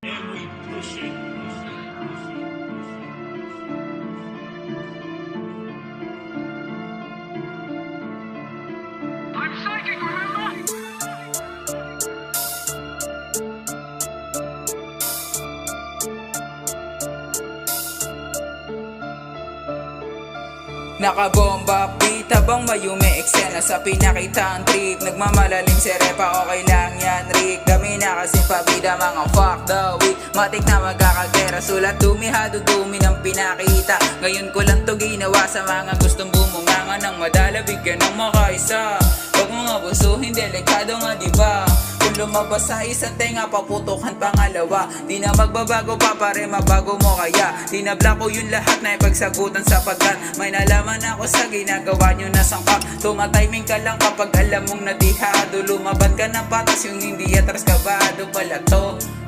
And we push it. I'm psychic, remember? Nakabomba, beat habang mayumi eksena sa pinakitang trip. Nagmamalalim si Repa, okay lang yan Rick. Kami na kasing pabida, mga fuck the week. Matik na magkakagera, sulat dumihado dumi ng pinakita. Ngayon ko lang to ginawa sa mga gustong bumunganga ng madala, bigyan ng makaisa. Huwag mo nga busuhin, delikado nga diba? Kung lumabas sa isang tenga, paputukan pangalawa. Di na magbabago pa, pare mabago mo kaya. Di na black ko yun lahat na ipagsagutan sapagkat may nalaman ako sa ginagawa nyo na sangkap. Tumatiming ka lang kapag alam mong nadihado. Lumaban ka ng patas, yung hindi atras kabado pala to.